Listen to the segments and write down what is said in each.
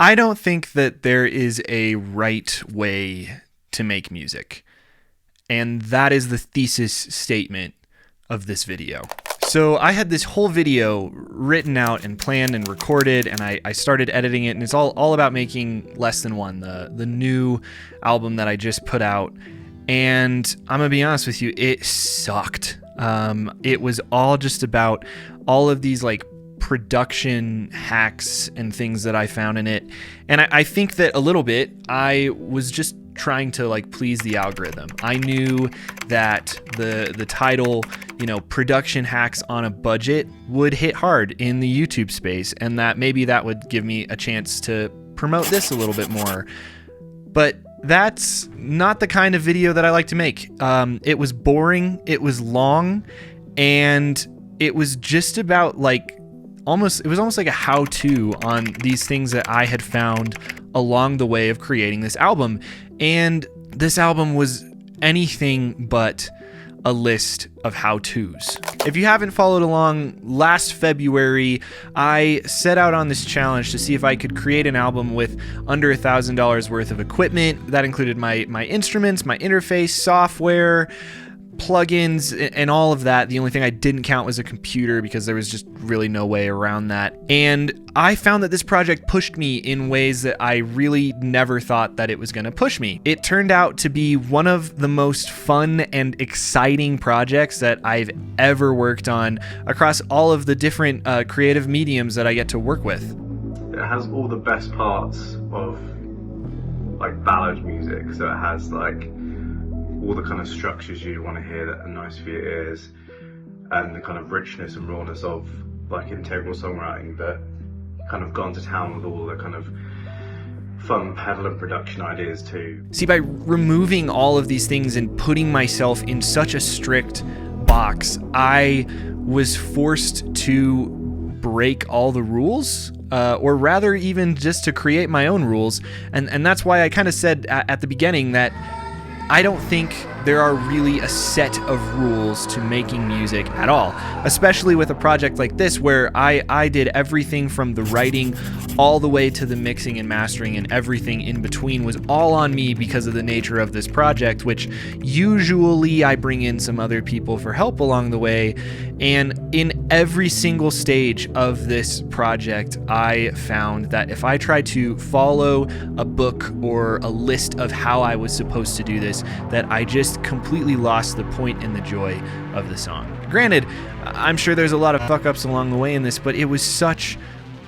I don't think that there is a right way to make music. And that is the thesis statement of this video. So I had this whole video written out and planned and recorded, and I started editing it, and it's all about making Less Than One, the new album that I just put out. And I'm gonna be honest with you, it sucked. It was all just about all of these like production hacks and things that I found in it. And I think that a little bit I was just trying to like please the algorithm. I knew that the title, production hacks on a budget would hit hard in the YouTube space, and that maybe that would give me a chance to promote this a little bit more. But that's not the kind of video that I like to make. It was boring, it was long, and it was just about it was almost like a how-to on these things that I had found along the way of creating this album. And this album was anything but a list of how-tos. If you haven't followed along, last February, I set out on this challenge to see if I could create an album with under $1,000 worth of equipment. That included my instruments, my interface, software, plugins, and all of that. The only thing I didn't count was a computer because there was just really no way around that. And I found that this project pushed me in ways that I really never thought that it was going to push me. It turned out to be one of the most fun and exciting projects that I've ever worked on across all of the different creative mediums that I get to work with. It has all the best parts of like ballad music, so it has like all the kind of structures you want to hear that are nice for your ears, and the kind of richness and rawness of like integral songwriting, but kind of gone to town with all the kind of fun pedal and production ideas too. See, by removing all of these things and putting myself in such a strict box, I was forced to break all the rules, or rather even just to create my own rules. And that's why I kind of said at the beginning that I don't think there are really a set of rules to making music at all, especially with a project like this where I did everything from the writing all the way to the mixing and mastering, and everything in between was all on me because of the nature of this project, which usually I bring in some other people for help along the way. And in every single stage of this project, I found that if I tried to follow a book or a list of how I was supposed to do this, that I just completely lost the point and the joy of the song. Granted, I'm sure there's a lot of fuck-ups along the way in this, but it was such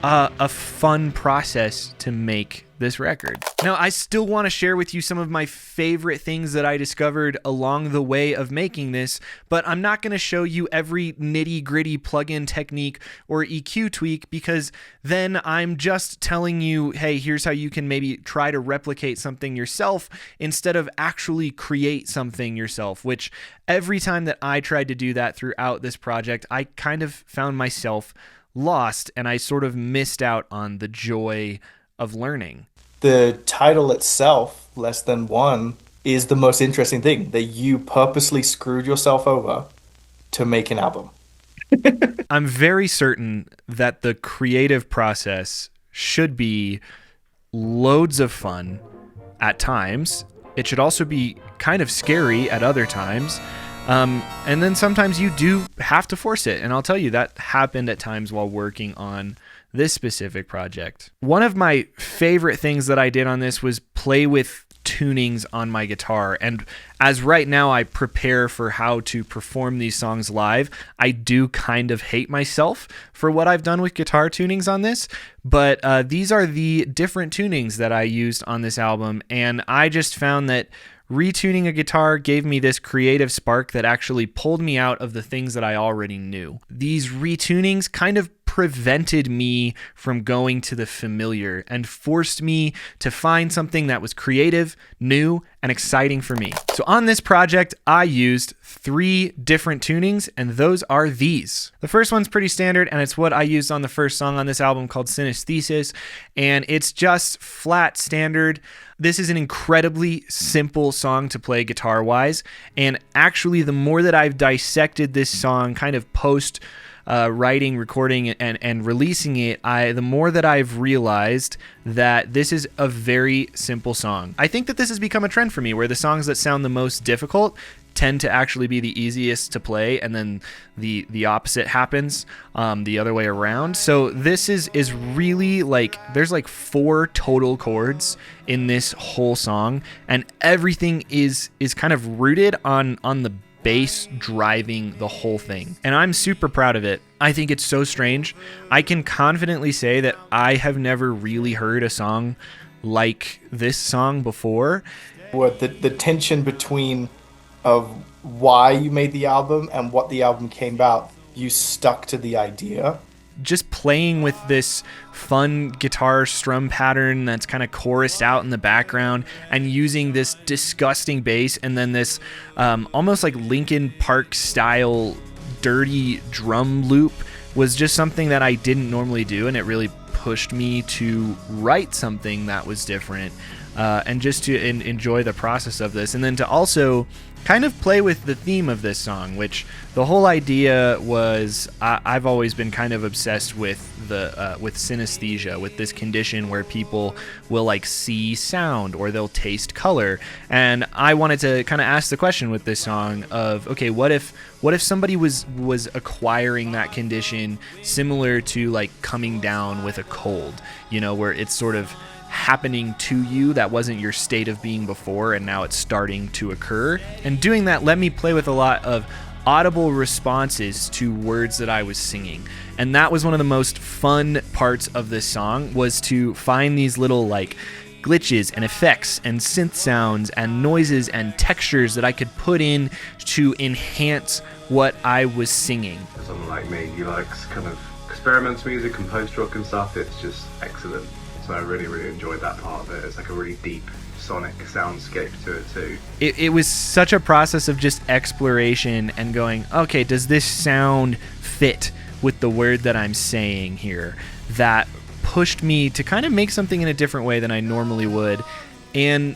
a fun process to make this record. Now, I still want to share with you some of my favorite things that I discovered along the way of making this, but I'm not going to show you every nitty-gritty plugin technique or EQ tweak, because then I'm just telling you, hey, here's how you can maybe try to replicate something yourself instead of actually create something yourself, which every time that I tried to do that throughout this project, I kind of found myself lost, and I sort of missed out on the joy of learning. The title itself, Less Than One, is the most interesting thing, that you purposely screwed yourself over to make an album. I'm very certain that the creative process should be loads of fun at times. It should also be kind of scary at other times. And then sometimes you do have to force it. And I'll tell you, that happened at times while working on this specific project. One of my favorite things that I did on this was play with tunings on my guitar. And as right now I prepare for how to perform these songs live, I do kind of hate myself for what I've done with guitar tunings on this. But these are the different tunings that I used on this album. And I just found that retuning a guitar gave me this creative spark that actually pulled me out of the things that I already knew. These retunings kind of prevented me from going to the familiar and forced me to find something that was creative, new, and exciting for me. So on this project, I used 3 different tunings, and those are these. The first one's pretty standard, and it's what I used on the first song on this album called Synesthesis, and it's just flat standard. This is an incredibly simple song to play guitar-wise, and actually the more that I've dissected this song kind of post writing, recording, and releasing it, the more that I've realized that this is a very simple song. I think that this has become a trend for me, where the songs that sound the most difficult tend to actually be the easiest to play, and then the opposite happens, the other way around. So this is really like, there's like 4 total chords in this whole song, and everything is kind of rooted on the bass driving the whole thing. And I'm super proud of it. I think it's so strange. I can confidently say that I have never really heard a song like this song before. What the tension between of why you made the album and what the album came about, you stuck to the idea. Just playing with this fun guitar strum pattern that's kind of chorused out in the background, and using this disgusting bass, and then this almost like Linkin Park style dirty drum loop was just something that I didn't normally do, and it really pushed me to write something that was different, and just to enjoy the process of this, and then to also kind of play with the theme of this song, which the whole idea was, I've always been kind of obsessed with with synesthesia, with this condition where people will like see sound or they'll taste color, and I wanted to kind of ask the question with this song of, okay, what if somebody was acquiring that condition similar to like coming down with a cold, where it's sort of happening to you, that wasn't your state of being before, and now it's starting to occur. And doing that let me play with a lot of audible responses to words that I was singing, and that was one of the most fun parts of this song, was to find these little like glitches and effects and synth sounds and noises and textures that I could put in to enhance what I was singing. For someone like me who likes kind of experiments music and post-rock and stuff, it's just excellent. So I really, really enjoyed that part of it. It's like a really deep sonic soundscape to it too. It was such a process of just exploration and going, okay, does this sound fit with the word that I'm saying here, that pushed me to kind of make something in a different way than I normally would. And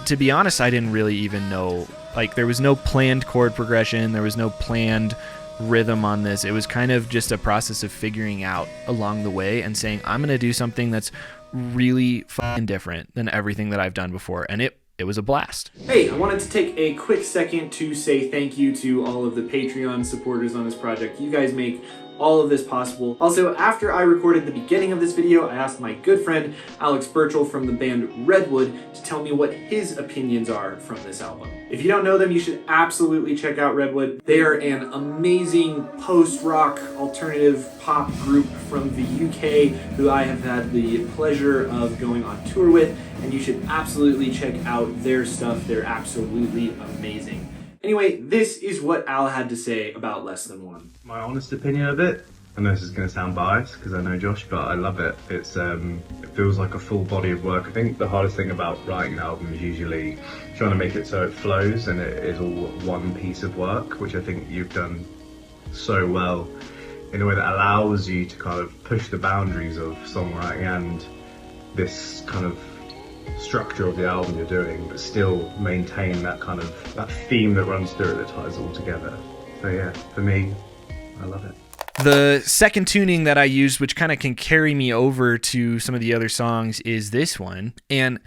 to be honest, I didn't really even know, like, there was no planned chord progression, there was no planned rhythm on this. It was kind of just a process of figuring out along the way and saying, I'm going to do something that's really fucking different than everything that I've done before, and it was a blast. Hey, I wanted to take a quick second to say thank you to all of the Patreon supporters on this project. You guys make all of this possible. Also, after I recorded the beginning of this video, I asked my good friend Alex Burchell from the band Redwood to tell me what his opinions are from this album. If you don't know them, you should absolutely check out Redwood. They are an amazing post-rock alternative pop group from the UK who I have had the pleasure of going on tour with, and you should absolutely check out their stuff. They're absolutely amazing. Anyway, this is what Al had to say about Less Than One. My honest opinion of it, I know this is going to sound biased because I know Josh, but I love it. It feels like a full body of work. I think the hardest thing about writing an album is usually trying to make it so it flows and it is all one piece of work, which I think you've done so well in a way that allows you to kind of push the boundaries of songwriting and this kind of structure of the album you're doing, but still maintain that kind of that theme that runs through it that ties it all together. So yeah, for me, I love it. The second tuning that I used, which kind of can carry me over to some of the other songs, is this one, and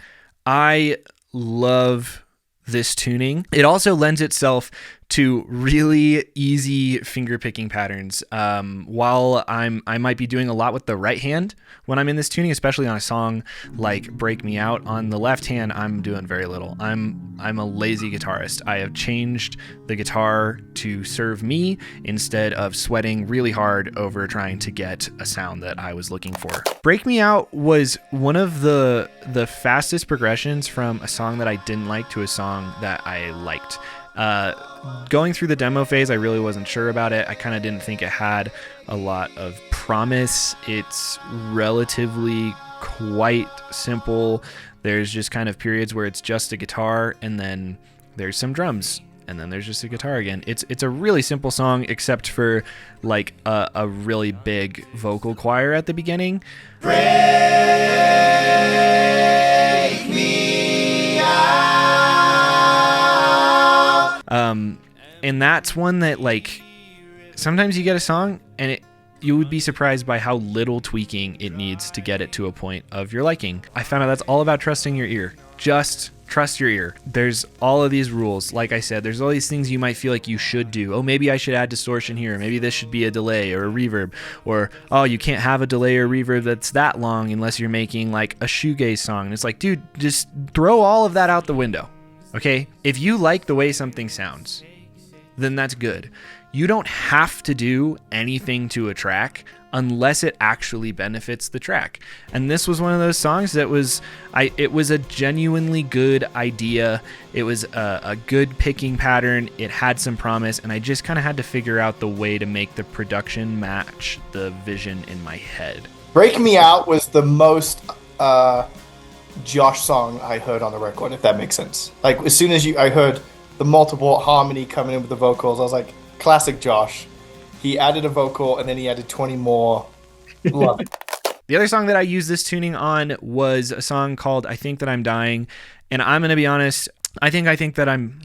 I love this tuning. It also lends itself to really easy finger picking patterns. While I might be doing a lot with the right hand when I'm in this tuning, especially on a song like Break Me Out, on the left hand I'm doing very little. I'm a lazy guitarist. I have changed the guitar to serve me instead of sweating really hard over trying to get a sound that I was looking for. Break Me Out was one of the fastest progressions from a song that I didn't like to a song that I liked. Going through the demo phase, I really wasn't sure about it. I kind of didn't think it had a lot of promise. It's relatively quite simple. There's just kind of periods where it's just a guitar, and then there's some drums, and then there's just a guitar again. It's a really simple song, except for like a really big vocal choir at the beginning. Break me out. And that's one that, like, sometimes you get a song and you would be surprised by how little tweaking it needs to get it to a point of your liking. I found out that's all about trusting your ear. Just trust your ear. There's all of these rules. Like I said, there's all these things you might feel like you should do. Oh, maybe I should add distortion here. Maybe this should be a delay or a reverb. Or, oh, you can't have a delay or reverb that's that long unless you're making like a shoegaze song. And it's like, dude, just throw all of that out the window. Okay? If you like the way something sounds, then that's good. You don't have to do anything to a track unless it actually benefits the track. And this was one of those songs that it was a genuinely good idea. It was a good picking pattern. It had some promise, and I just kind of had to figure out the way to make the production match the vision in my head. Break Me Out was the most Josh song I heard on the record, if that makes sense. Like, as soon as I heard the multiple harmony coming in with the vocals, I was like, classic Josh. He added a vocal and then he added 20 more. Love it. The other song that I used this tuning on was a song called I Think That I'm Dying. And I'm going to be honest, I think that I'm,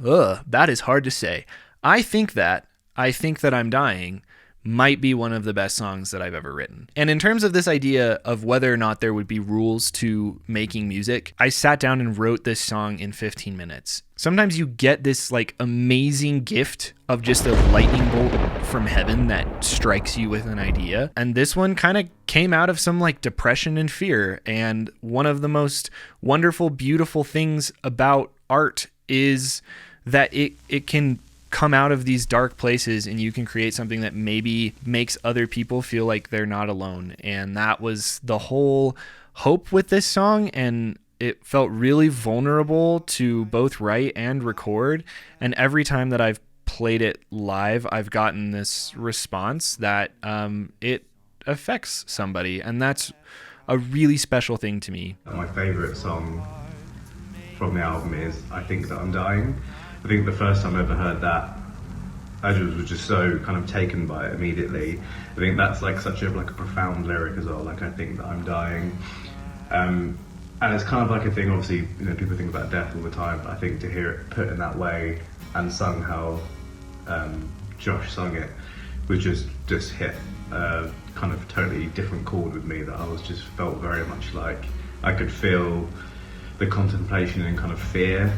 that is hard to say. I think that I'm Dying might be one of the best songs that I've ever written. And in terms of this idea of whether or not there would be rules to making music, I sat down and wrote this song in 15 minutes. Sometimes you get this like amazing gift of just a lightning bolt from heaven that strikes you with an idea. And this one kind of came out of some like depression and fear. And one of the most wonderful, beautiful things about art is that it can come out of these dark places and you can create something that maybe makes other people feel like they're not alone. And that was the whole hope with this song. And it felt really vulnerable to both write and record. And every time that I've played it live, I've gotten this response that it affects somebody. And that's a really special thing to me. My favorite song from the album is I Think That I'm Dying. I think the first time I ever heard that, I was just so kind of taken by it immediately. I think that's like such a profound lyric as well. Like, I think that I'm dying, and it's kind of like a thing. Obviously, people think about death all the time. But I think to hear it put in that way and sung how Josh sung it was just hit a kind of totally different chord with me. That I was just felt very much like I could feel the contemplation and kind of fear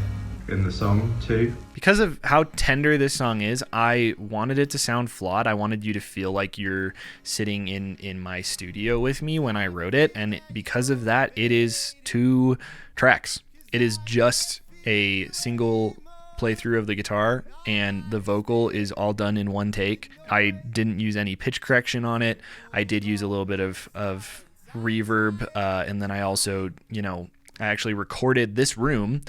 in the song too. Because of how tender this song is, I wanted it to sound flawed. I wanted you to feel like you're sitting in my studio with me when I wrote it. And because of that, it is 2 tracks. It is just a single playthrough of the guitar, and the vocal is all done in one take. I didn't use any pitch correction on it. I did use a little bit of reverb, and then I also, I actually recorded this room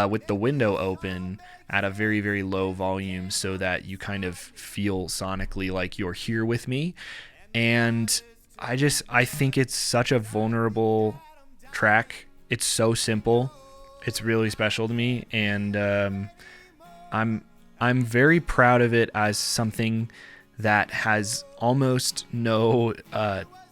with the window open at a very, very low volume so that you kind of feel sonically like you're here with me. And I think it's such a vulnerable track. It's so simple. It's really special to me. And I'm very proud of it as something that has almost no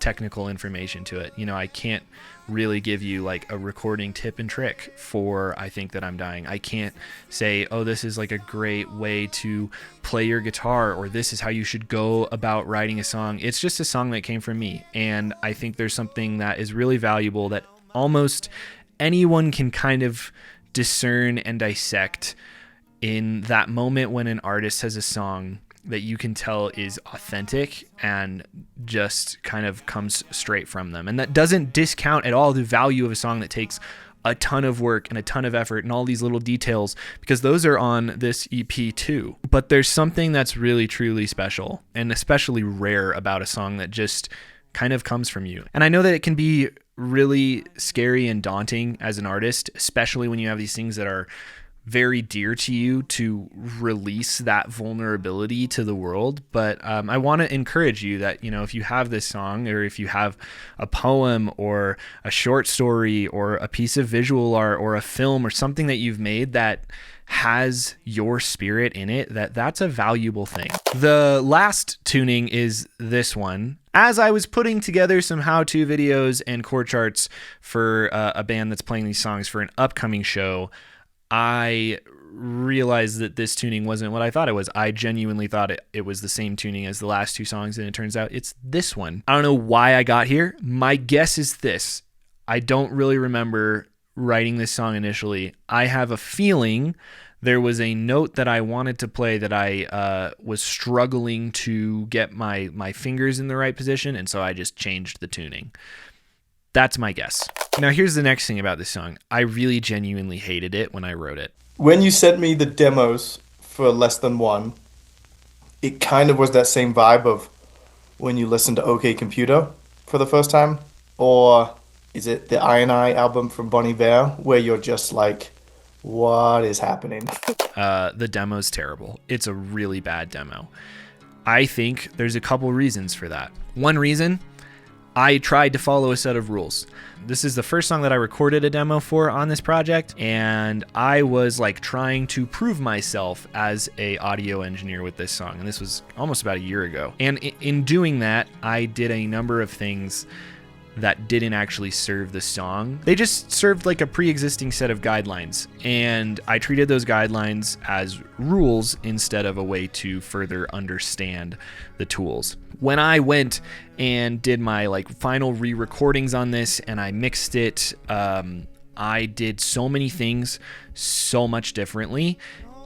technical information to it. I can't really give you like a recording tip and trick for I Think That I'm Dying. I can't say, oh, this is like a great way to play your guitar, or this is how you should go about writing a song. It's just a song that came from me, and I think there's something that is really valuable that almost anyone can kind of discern and dissect in that moment when an artist has a song that you can tell is authentic and just kind of comes straight from them. And that doesn't discount at all the value of a song that takes a ton of work and a ton of effort and all these little details, because those are on this EP too. But there's something that's really, truly special and especially rare about a song that just kind of comes from you. And I know that it can be really scary and daunting as an artist, especially when you have these things that are very dear to you, to release that vulnerability to the world. But I want to encourage you that, if you have this song, or if you have a poem or a short story or a piece of visual art or a film or something that you've made that has your spirit in it, that's a valuable thing. The last tuning is this one. As I was putting together some how-to videos and chord charts for a band that's playing these songs for an upcoming show, I realized that this tuning wasn't what I thought it was. I genuinely thought it was the same tuning as the last two songs, and it turns out it's this one. I don't know why I got here. My guess is this. I don't really remember writing this song initially. I have a feeling there was a note that I wanted to play that I was struggling to get my fingers in the right position, and so I just changed the tuning. That's my guess. Now, here's the next thing about this song. I really genuinely hated it when I wrote it. When you sent me the demos for Less Than One, it kind of was that same vibe of when you listen to OK Computer for the first time, or is it the I album from Bon Iver, where you're just like, what is happening? The demo's terrible. It's a really bad demo. I think there's a couple reasons for that. One reason, I tried to follow a set of rules. This is the first song that I recorded a demo for on this project, and I was like trying to prove myself as a audio engineer with this song, and this was almost about a year ago. And in doing that, I did a number of things that didn't actually serve the song. They just served like a pre-existing set of guidelines, and I treated those guidelines as rules instead of a way to further understand the tools. When I went and did my like final re-recordings on this and I mixed it, I did so many things so much differently,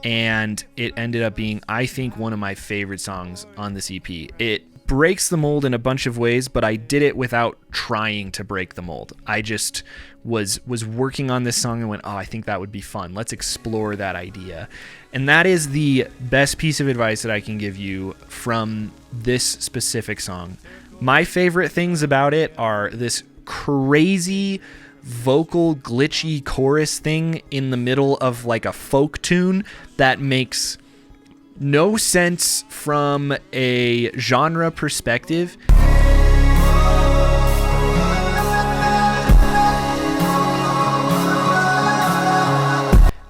and it ended up being, I think, one of my favorite songs on this EP. It breaks the mold in a bunch of ways, but I did it without trying to break the mold. I just was working on this song and went, oh, I think that would be fun. Let's explore that idea. And that is the best piece of advice that I can give you from this specific song. My favorite things about it are this crazy vocal glitchy chorus thing in the middle of like a folk tune that makes no sense from a genre perspective.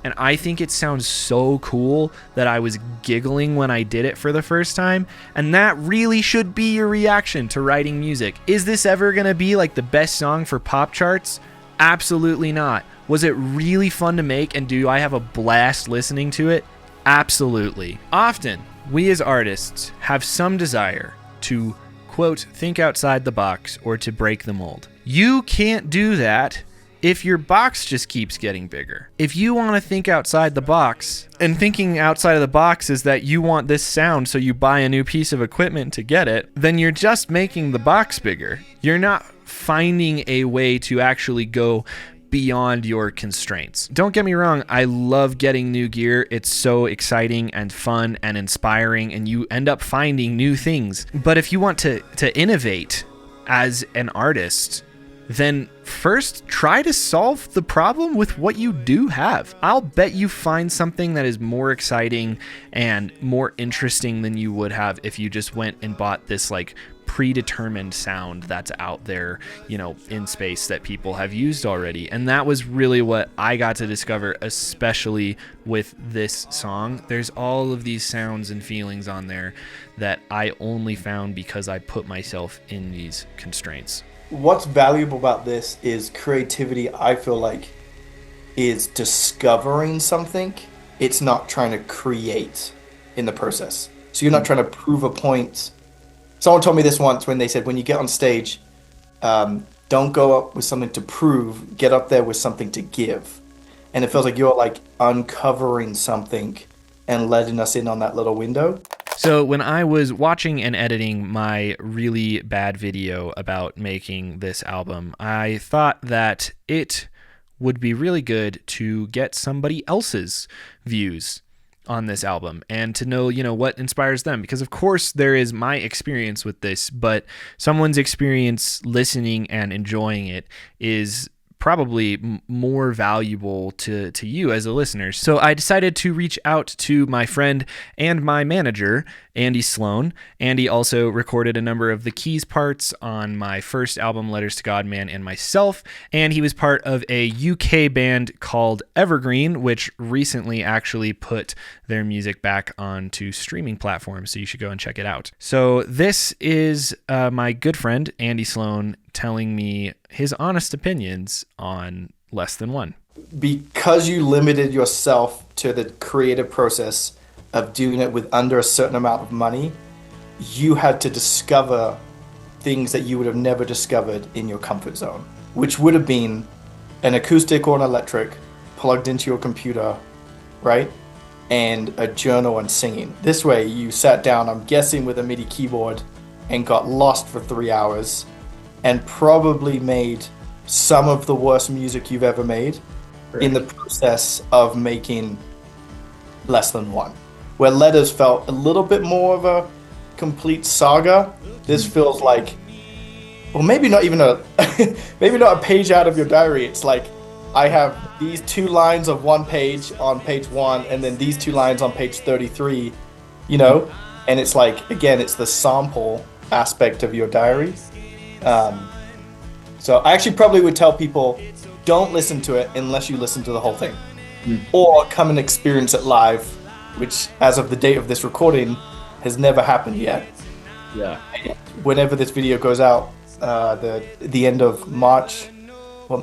And I think it sounds so cool that I was giggling when I did it for the first time. And that really should be your reaction to writing music. Is this ever going to be like the best song for pop charts? Absolutely not. Was it really fun to make, and do I have a blast listening to it? Absolutely. Often, we as artists have some desire to, quote, think outside the box or to break the mold. You can't do that if your box just keeps getting bigger. If you want to think outside the box, and thinking outside of the box is that you want this sound so you buy a new piece of equipment to get it, then you're just making the box bigger. You're not finding a way to actually go beyond your constraints. Don't get me wrong, I love getting new gear. It's so exciting and fun and inspiring, and you end up finding new things. But if you want to innovate as an artist, then first try to solve the problem with what you do have. I'll bet you find something that is more exciting and more interesting than you would have if you just went and bought this like predetermined sound that's out there, you know, in space that people have used already. And that was really what I got to discover, especially with this song. There's all of these sounds and feelings on there that I only found because I put myself in these constraints. What's valuable about this is creativity, I feel like, is discovering something. It's not trying to create in the process. So you're not trying to prove a point. Someone told me this once when they said, when you get on stage, don't go up with something to prove, get up there with something to give. And it feels like you're like uncovering something and letting us in on that little window. So when I was watching and editing my really bad video about making this album, I thought that it would be really good to get somebody else's views on this album and to know, you know, what inspires them. Because of course there is my experience with this, but someone's experience listening and enjoying it is probably more valuable to you as a listener. So I decided to reach out to my friend and my manager, Andy Sloan. Andy also recorded a number of the keys parts on my first album, Letters to God Man and myself, and he was part of a UK band called Evergreen, which recently actually put their music back onto streaming platforms, so you should go and check it out. So this is my good friend, Andy Sloan, telling me his honest opinions on less than one. Because you limited yourself to the creative process of doing it with under a certain amount of money, you had to discover things that you would have never discovered in your comfort zone, which would have been an acoustic or an electric plugged into your computer, right? And a journal and singing. This way you sat down, I'm guessing, with a MIDI keyboard and got lost for 3 hours and probably made some of the worst music you've ever made in the process of making less than one. Where Letters felt a little bit more of a complete saga, this feels like, well, maybe not even maybe not a page out of your diary. It's like, I have these 2 lines of one page on page 1, and then these 2 lines on page 33, you know? And it's like, again, it's the sample aspect of your diary. So I actually probably would tell people, don't listen to it unless you listen to the whole thing. Or come and experience it live, which, as of the date of this recording, has never happened yet. Yeah. Whenever this video goes out, the end of March,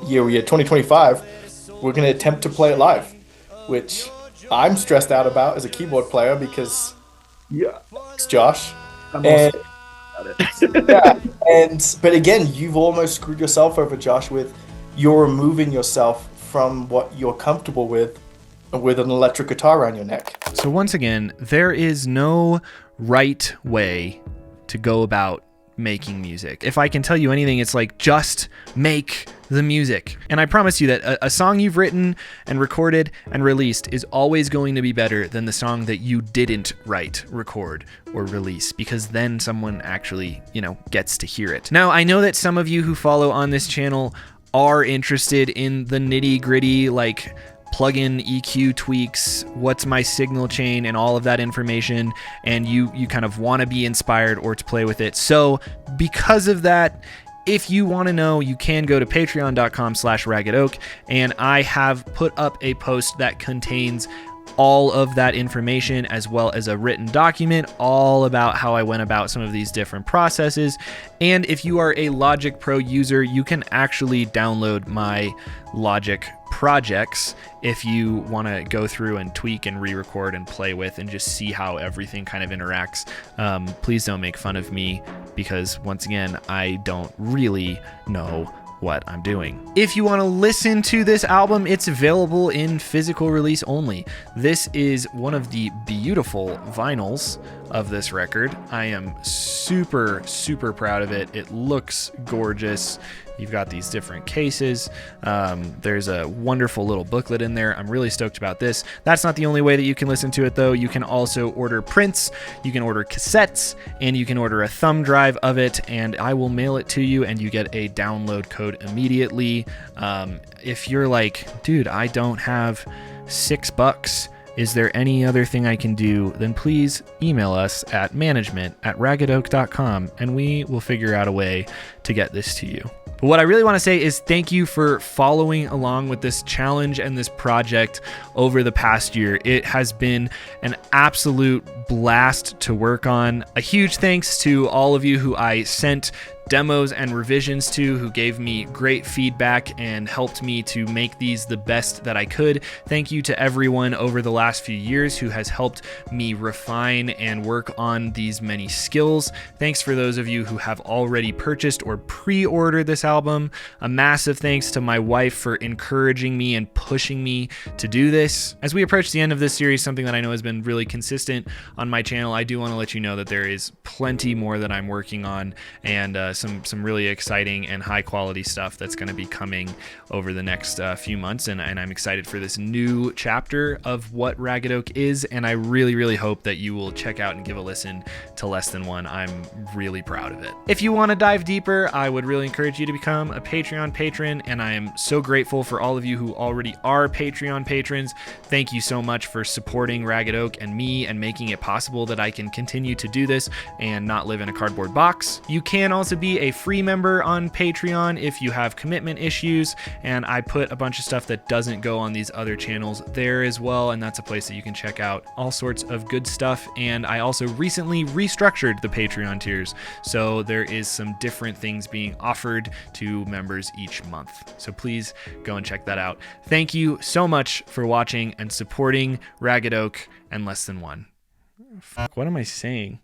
year 2025, we're going to attempt to play it live, which I'm stressed out about as a keyboard player because, thanks, Josh. And, but again, you've almost screwed yourself over, Josh, with you're removing yourself from what you're comfortable with an electric guitar around your neck. So once again, there is no right way to go about making music. If I can tell you anything, it's like, just make the music. And I promise you that a song you've written and recorded and released is always going to be better than the song that you didn't write, record, or release, because then someone actually, gets to hear it. Now, I know that some of you who follow on this channel are interested in the nitty-gritty, like plug-in EQ tweaks, what's my signal chain, and all of that information, and you kind of want to be inspired or to play with it. So because of that, if you want to know, you can go to patreon.com/ragged-oak, and I have put up a post that contains all of that information, as well as a written document all about how I went about some of these different processes. And if you are a Logic Pro user, you can actually download my Logic projects if you want to go through and tweak and re-record and play with and just see how everything kind of interacts. Please don't make fun of me, because once again, I don't really know what I'm doing. If you want to listen to this album, it's available in physical release only. This is one of the beautiful vinyls of this record. I am super, super proud of it. It looks gorgeous. You've got these different cases. There's a wonderful little booklet in there. I'm really stoked about this. That's not the only way that you can listen to it, though. You can also order prints, you can order cassettes, and you can order a thumb drive of it, and I will mail it to you, and you get a download code immediately. If you're like, dude, I don't have $6, is there any other thing I can do? Then please email us at management@raggedoak.com, and we will figure out a way to get this to you. But what I really want to say is thank you for following along with this challenge and this project over the past year. It has been an absolute blast to work on. A huge thanks to all of you who I sent demos and revisions to, who gave me great feedback and helped me to make these the best that I could. Thank you to everyone over the last few years who has helped me refine and work on these many skills. Thanks for those of you who have already purchased or pre-ordered this album. A massive thanks to my wife for encouraging me and pushing me to do this. As we approach the end of this series, something that I know has been really consistent on my channel, I do want to let you know that there is plenty more that I'm working on, and some really exciting and high quality stuff that's going to be coming over the next few months, and I'm excited for this new chapter of what Ragged Oak is, and I really, really hope that you will check out and give a listen to Less Than One. I'm really proud of it. If you want to dive deeper, I would really encourage you to become a Patreon patron, and I am so grateful for all of you who already are Patreon patrons. Thank you so much for supporting Ragged Oak and me and making it possible that I can continue to do this and not live in a cardboard box. You can also be a free member on Patreon if you have commitment issues, and I put a bunch of stuff that doesn't go on these other channels there as well, and that's a place that you can check out all sorts of good stuff. And I also recently restructured the Patreon tiers, so there is some different things being offered to members each month. So please go and check that out. Thank you so much for watching and supporting Ragged Oak and Less Than One. Fuck, what am I saying?